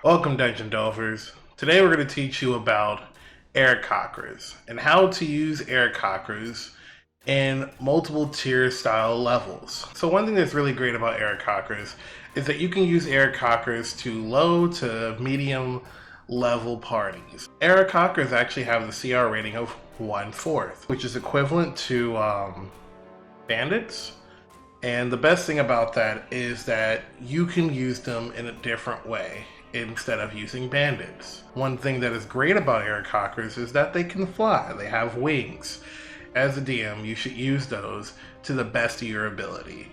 Welcome, Dungeon Delvers. Today we're going to teach you about Aarakocras and how to use Aarakocras in multiple tier style levels. So one thing that's really great about Aarakocras is that you can use Aarakocras to low to medium level parties. Aarakocras actually have the CR rating of 1/4, which is equivalent to bandits. And the best thing about that is that you can use them in a different way instead of using bandits. One thing that is great about Aarakocras is that they can fly. They have wings. As a DM, you should use those to the best of your ability.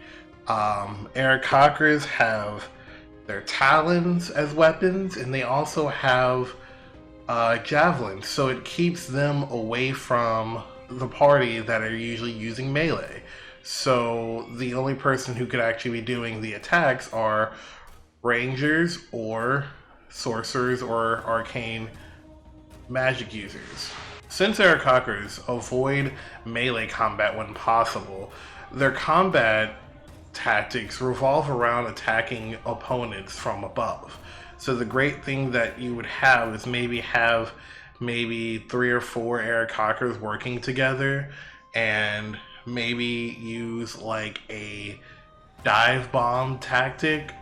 Aarakocras have their talons as weapons, and they also have javelins, so it keeps them away from the party that are usually using melee. So the only person who could actually be doing the attacks are rangers or sorcerers or arcane magic users. Since Aarakocras avoid melee combat when possible, their combat tactics revolve around attacking opponents from above. So the great thing that you would have is have 3 or 4 Aarakocras working together and maybe use like a dive bomb tactic,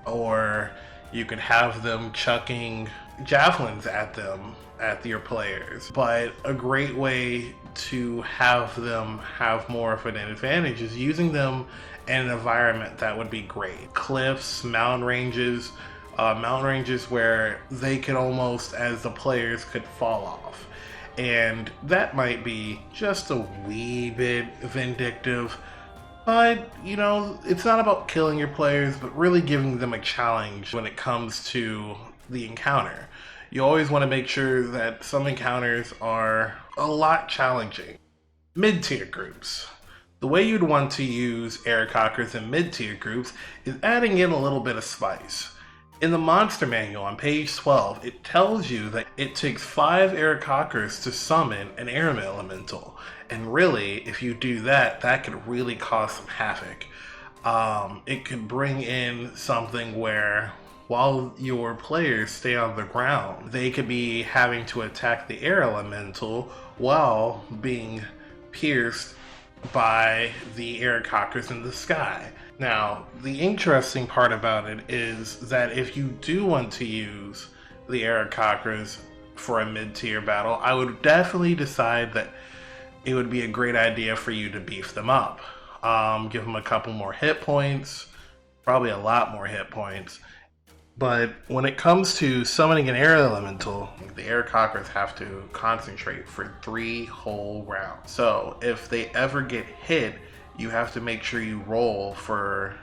or you could have them chucking javelins at your players. But a great way to have them have more of an advantage is using them in an environment that would be great. Cliffs, mountain ranges where they could almost, as the players, could fall off. And that might be just a wee bit vindictive, but you know, it's not about killing your players, but really giving them a challenge when it comes to the encounter. You always want to make sure that some encounters are a lot challenging. Mid-tier groups. The way you'd want to use Aarakocras in mid-tier groups is adding in a little bit of spice. In the monster manual on page 12, it tells you that it takes 5 Aarakocras to summon an air elemental. And really, if you do that, that could really cause some havoc. It could bring in something where, while your players stay on the ground, they could be having to attack the air elemental while being pierced by the Aarakocras in the sky. Now, the interesting part about it is that if you do want to use the Aarakocras for a mid-tier battle, I would definitely decide that it would be a great idea for you to beef them up. Give them a couple more hit points, probably a lot more hit points. But when it comes to summoning an air elemental, the Aarakocras have to concentrate for 3 whole rounds. So if they ever get hit, you have to make sure you roll for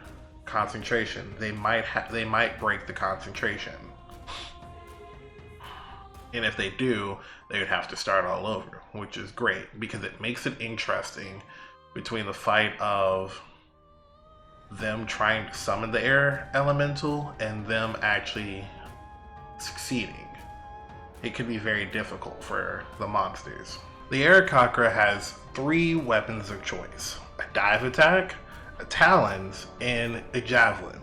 concentration. They might break the concentration. And if they do, they would have to start all over, which is great because it makes it interesting between the fight of them trying to summon the air elemental and them actually succeeding. It could be very difficult for the monsters. The Aarakocra has 3 weapons of choice: a dive attack, a talons, and a javelin.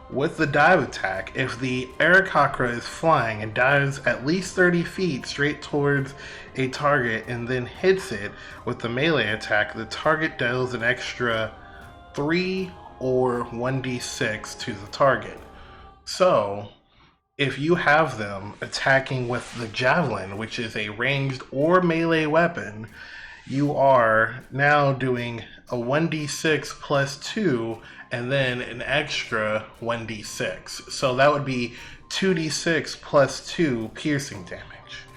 With the dive attack, if the Aarakocra is flying and dives at least 30 feet straight towards a target and then hits it with the melee attack, the target deals an extra 3 or 1d6 to the target. So, if you have them attacking with the javelin, which is a ranged or melee weapon, you are now doing a 1d6 plus 2 and then an extra 1d6. So that would be 2d6 plus 2 piercing damage,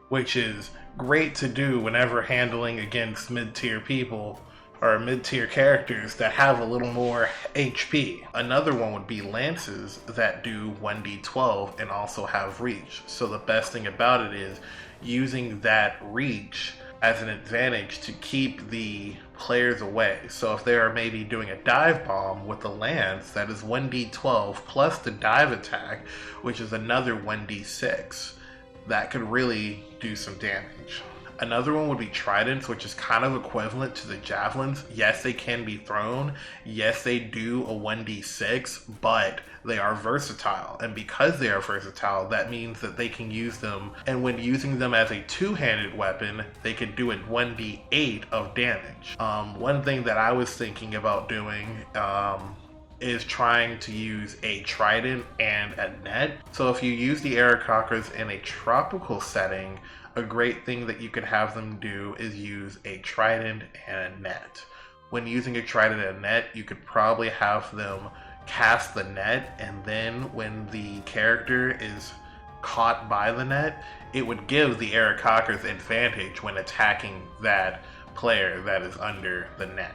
which is great to do whenever handling against mid-tier people or mid-tier characters that have a little more HP. Another one would be lances that do 1d12 and also have reach. So the best thing about it is using that reach as an advantage to keep the players away. So if they are maybe doing a dive bomb with the lance, that is 1d12 plus the dive attack, which is another 1d6. That could really do some damage. Another one would be tridents, which is kind of equivalent to the javelins. Yes, they can be thrown. Yes, they do a 1d6, but they are versatile. And because they are versatile, that means that they can use them. And when using them as a two-handed weapon, they can do a 1d8 of damage. One thing that I was thinking about doing is trying to use a trident and a net. So if you use the Aarakocras in a tropical setting, a great thing that you could have them do is use a trident and a net. When using a trident and a net, you could probably have them cast the net, and then when the character is caught by the net, it would give the Aarakocras advantage when attacking that player that is under the net.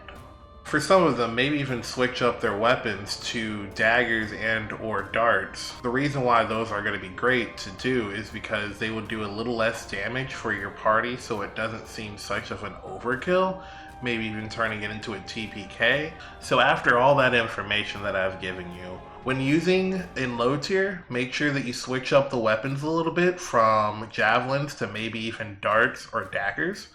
For some of them, maybe even switch up their weapons to daggers and or darts. The reason why those are going to be great to do is because they will do a little less damage for your party, so it doesn't seem such of an overkill, maybe even turning it into a TPK. So after all that information that I've given you, when using in low tier, make sure that you switch up the weapons a little bit from javelins to maybe even darts or daggers.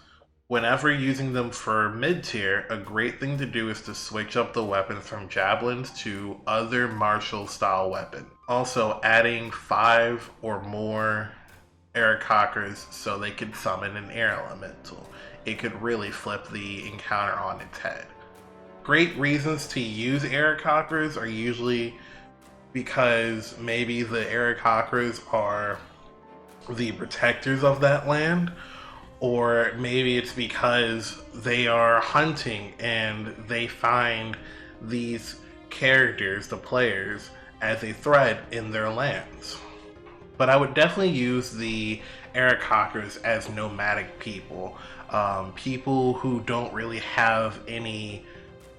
Whenever using them for mid-tier, a great thing to do is to switch up the weapons from javelins to other martial style weapons. Also, adding 5 or more Aarakocras so they could summon an air elemental. It could really flip the encounter on its head. Great reasons to use Aarakocras are usually because maybe the Aarakocras are the protectors of that land, or maybe it's because they are hunting and they find these characters, the players, as a threat in their lands. But I would definitely use the Aarakocras as nomadic people. People who don't really have any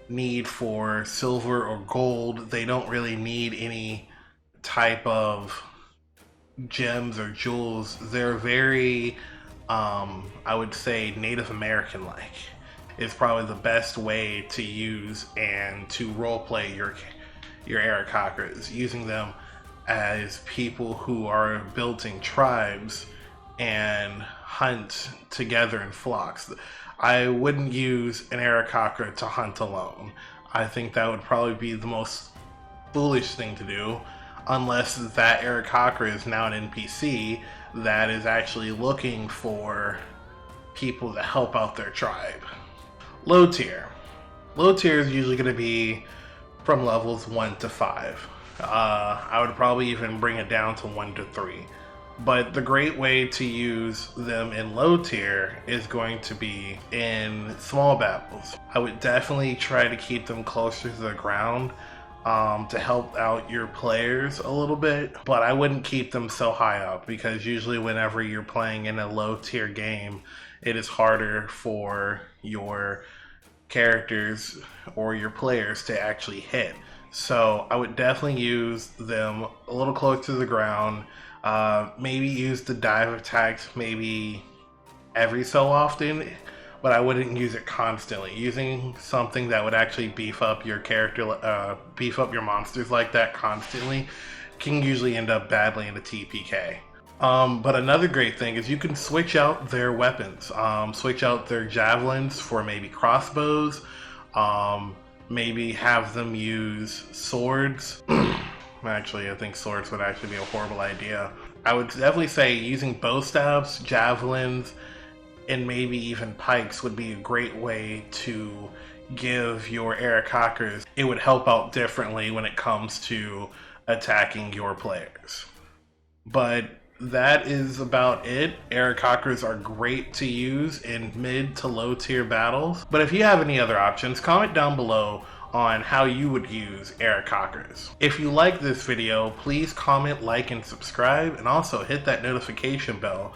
need for silver or gold. They don't really need any type of gems or jewels. They're very I would say Native American-like is probably the best way to use and to roleplay your Aarakocras, using them as people who are building tribes and hunt together in flocks. I wouldn't use an Aarakocra to hunt alone. I think that would probably be the most foolish thing to do, unless that Aarakocra is now an NPC that is actually looking for people to help out their tribe. Low tier. Low tier is usually going to be from levels 1 to 5. I would probably even bring it down to 1 to 3. But the great way to use them in low tier is going to be in small battles. I would definitely try to keep them closer to the ground to help out your players a little bit, but I wouldn't keep them so high up, because usually whenever you're playing in a low tier game, it is harder for your characters or your players to actually hit. So I would definitely use them a little close to the ground, maybe use the dive attacks maybe every so often, but I wouldn't use it constantly. Using something that would actually beef up your character, beef up your monsters like that constantly can usually end up badly in a TPK. But another great thing is you can switch out their weapons. Switch out their javelins for maybe crossbows. Maybe have them use swords. Actually, I think swords would actually be a horrible idea. I would definitely say using bow staves, javelins, and maybe even pikes would be a great way to give your Aarakocras. It would help out differently when it comes to attacking your players. But that is about it. Aarakocras are great to use in mid to low tier battles. But if you have any other options, comment down below on how you would use Aarakocras. If you like this video, please comment, like, and subscribe, and also hit that notification bell